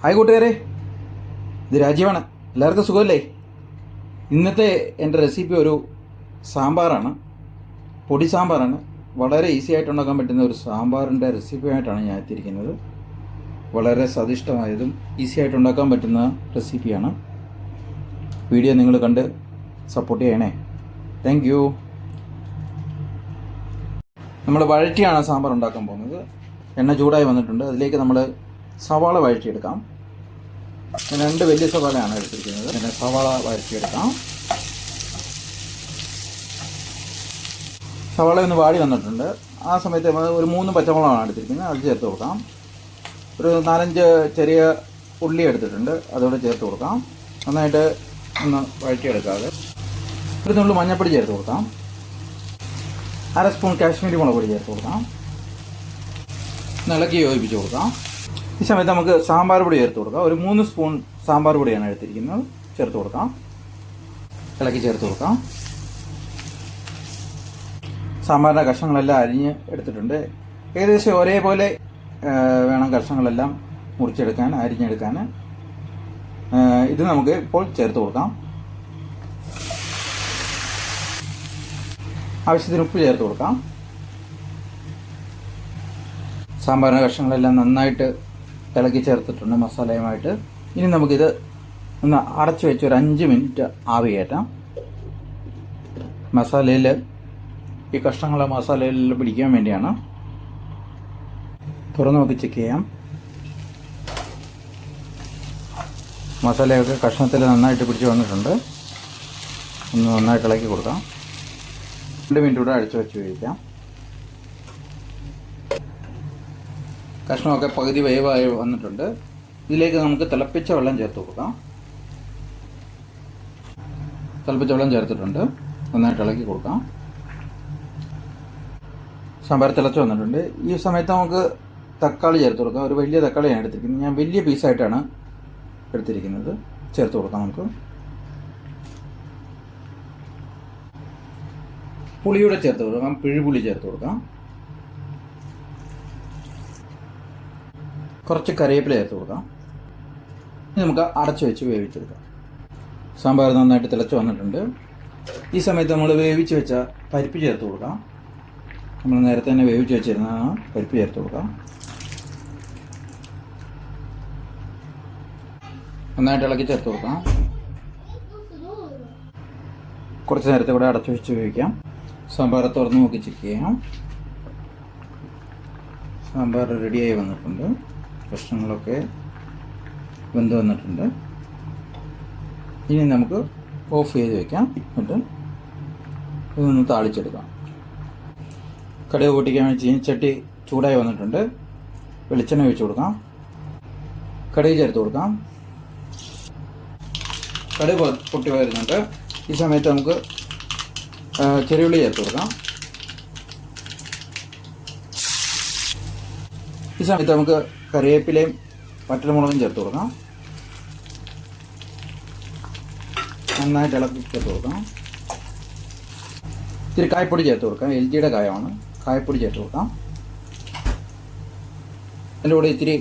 Hi കൂട്ടുകാരെ, ഇത് രാജീവാണ്. എല്ലാവർക്കും സുഖമല്ലേ? ഇന്നത്തെ എൻ്റെ റെസിപ്പി ഒരു സാമ്പാറാണ്, പൊടി സാമ്പാറാണ്. വളരെ ഈസി ആയിട്ട് ഉണ്ടാക്കാൻ പറ്റുന്ന ഒരു സാമ്പാറിൻ്റെ റെസിപ്പിയായിട്ടാണ് ഞാൻ എത്തിയിരിക്കുന്നത്. വളരെ സ്വാദിഷ്ടമായതും ഈസി ആയിട്ട് ഉണ്ടാക്കാൻ പറ്റുന്ന റെസിപ്പിയാണ്. വീഡിയോ നിങ്ങൾ കണ്ട് സപ്പോർട്ട് ചെയ്യണേ. Thank you. നമ്മൾ വഴറ്റിയാണ് സാമ്പാർ ഉണ്ടാക്കാൻ പോകുന്നത്. എണ്ണ ചൂടായി വന്നിട്ടുണ്ട്. അതിലേക്ക് നമ്മൾ സവാള വഴറ്റിയെടുക്കാം. 2 വലിയ സവാളയാണ് എടുത്തിരിക്കുന്നത്. പിന്നെ സവാള വഴറ്റിയെടുക്കാം. സവാള ഒന്ന് വാടി വന്നിട്ടുണ്ട്. ആ സമയത്ത് ഒരു 3 പച്ചമുളകാണ് എടുത്തിരിക്കുന്നത്. അത് ചേർത്ത് കൊടുക്കാം. ഒരു 4-5 ചെറിയ ഉള്ളി എടുത്തിട്ടുണ്ട്, അതോടെ ചേർത്ത് കൊടുക്കാം. നന്നായിട്ട് ഒന്ന് വഴറ്റിയെടുക്കാതെ ഒരു നുള്ളു മഞ്ഞൾപ്പൊടി ചേർത്ത് കൊടുക്കാം. 1/2 സ്പൂൺ കാശ്മീരി മുളക് പൊടി ചേർത്ത് കൊടുക്കാം. ഇളക്കി യോജിപ്പിച്ച് കൊടുക്കാം. ഈ സമയത്ത് നമുക്ക് സാമ്പാർ പൊടി ചേർത്ത് കൊടുക്കാം. ഒരു 3 സ്പൂൺ സാമ്പാർ പൊടിയാണ് എടുത്തിരിക്കുന്നത്. ചേർത്ത് കൊടുക്കാം. ഇളക്കി ചേർത്ത് കൊടുക്കാം. സാമ്പാറിൻ്റെ കഷ്ണങ്ങളെല്ലാം അരിഞ്ഞ് എടുത്തിട്ടുണ്ട്. ഏകദേശം ഒരേപോലെ വേണം കഷ്ണങ്ങളെല്ലാം മുറിച്ചെടുക്കാൻ, അരിഞ്ഞെടുക്കാൻ. ഇത് നമുക്ക് ഇപ്പോൾ ചേർത്ത് കൊടുക്കാം. ആവശ്യത്തിന് ഉപ്പ് ചേർത്ത് കൊടുക്കാം. സാമ്പാറിൻ്റെ കഷ്ണങ്ങളെല്ലാം നന്നായിട്ട് ഇളക്കി ചേർത്തിട്ടുണ്ട് മസാലയുമായിട്ട്. ഇനി നമുക്കിത് ഒന്ന് അടച്ചു വെച്ച് ഒരു 5 മിനിറ്റ് ആവി കയറ്റാം. മസാലയിൽ ഈ കഷ്ണങ്ങളെ മസാലയിൽ പിടിക്കാൻ വേണ്ടിയാണ്. തുറന്ന് നോക്കി ചെക്ക് ചെയ്യാം. മസാലയൊക്കെ കഷ്ണത്തിൽ നന്നായിട്ട് പിടിച്ച് വന്നിട്ടുണ്ട്. ഒന്ന് നന്നായിട്ട് ഇളക്കി കൊടുക്കാം. 2 മിനിറ്റ് കൂടെ അടച്ചു വെച്ച് കഴിക്കാം. കഷ്ണമൊക്കെ പകുതി വേവായി വന്നിട്ടുണ്ട്. ഇതിലേക്ക് നമുക്ക് തിളപ്പിച്ച വെള്ളം ചേർത്ത് കൊടുക്കാം. തിളപ്പിച്ച വെള്ളം ചേർത്തിട്ടുണ്ട്. നന്നായിട്ട് ഇളക്കി കൊടുക്കാം. സാമ്പാർ തിളച്ച് വന്നിട്ടുണ്ട്. ഈ സമയത്ത് നമുക്ക് തക്കാളി ചേർത്ത് കൊടുക്കാം. ഒരു വലിയ തക്കാളിയാണ് എടുത്തിരിക്കുന്നത്. ഞാൻ വലിയ പീസായിട്ടാണ് എടുത്തിരിക്കുന്നത്. ചേർത്ത് കൊടുക്കാം. നമുക്ക് പുളിയൂടെ ചേർത്ത് കൊടുക്കാം. പിഴുപുളി ചേർത്ത് കൊടുക്കാം. കുറച്ച് കറിവേപ്പില ചേർത്ത് കൊടുക്കാം. ഇനി നമുക്ക് അടച്ചു വെച്ച് വേവിച്ചെടുക്കാം. സാമ്പാർ നന്നായിട്ട് തിളച്ച് വന്നിട്ടുണ്ട്. ഈ സമയത്ത് നമ്മൾ വേവിച്ച് വെച്ച പരിപ്പ് ചേർത്ത് കൊടുക്കാം. നമ്മൾ നേരത്തെ തന്നെ വേവിച്ച് വെച്ചിരുന്നതാണ്. പരിപ്പ് ചേർത്ത് കൊടുക്കാം. നന്നായിട്ട് ഇളക്കി ചേർത്ത് കൊടുക്കാം. കുറച്ച് നേരത്തെ കൂടെ അടച്ചു വെച്ച് വേവിക്കാം. സാമ്പാർ തുറന്ന് നോക്കി ചെക്ക് ചെയ്യാം. സാമ്പാർ റെഡിയായി വന്നിട്ടുണ്ട്. കഷ്ണങ്ങളൊക്കെ വെന്ത് വന്നിട്ടുണ്ട്. ഇനി നമുക്ക് ഓഫ് ചെയ്ത് വയ്ക്കാം. എന്നിട്ട് ഇതൊന്ന് താളിച്ചെടുക്കാം. കടുക് പൊട്ടിക്കാൻ വേണ്ടി ചീനിച്ചട്ടി ചൂടായി വന്നിട്ടുണ്ട്. വെളിച്ചെണ്ണ ഒഴിച്ച് കൊടുക്കാം. കടുക് ചേർത്ത് കൊടുക്കാം. കടുക് പൊട്ടി വരുന്നുണ്ട്. ഈ സമയത്ത് നമുക്ക് ചെറിയുള്ളി ചേർത്ത് കൊടുക്കാം. ഈ സമയത്ത് നമുക്ക് കറിവേപ്പിലയും വറ്റൽമുളകും ചേർത്ത് കൊടുക്കാം. നന്നായിട്ട് ഇളക്കി ചേർത്ത് കൊടുക്കാം. ഇത്തിരി കായപ്പൊടി ചേർത്ത് കൊടുക്കാം. LGയുടെ കായമാണ്. കായപ്പൊടി ചേർത്ത് കൊടുക്കാം. അതിൻ്റെ കൂടെ ഇത്തിരി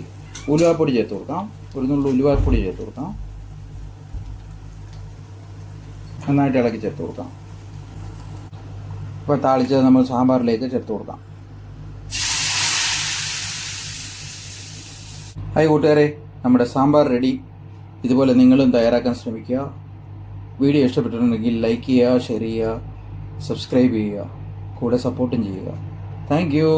ഉലുവാപ്പൊടി ചേർത്ത് കൊടുക്കാം. ഒരു നുള്ളു ഉലുവാപ്പൊടി ചേർത്ത് കൊടുക്കാം. നന്നായിട്ട് ഇളക്കി ചേർത്ത് കൊടുക്കാം. ഇപ്പോൾ താളിച്ചത് നമ്മൾ സാമ്പാറിലേക്ക് ചേർത്ത് കൊടുക്കാം. ഹായ് കൂട്ടുകാരെ, നമ്മുടെ സാമ്പാർ റെഡി. ഇതുപോലെ നിങ്ങളും തയ്യാറാക്കാൻ ശ്രമിക്കുക. വീഡിയോ ഇഷ്ടപ്പെട്ടിട്ടുണ്ടെങ്കിൽ ലൈക്ക് ചെയ്യുക, ഷെയർ ചെയ്യുക, സബ്സ്ക്രൈബ് ചെയ്യുക, കൂടെ സപ്പോർട്ടും ചെയ്യുക. Thank you.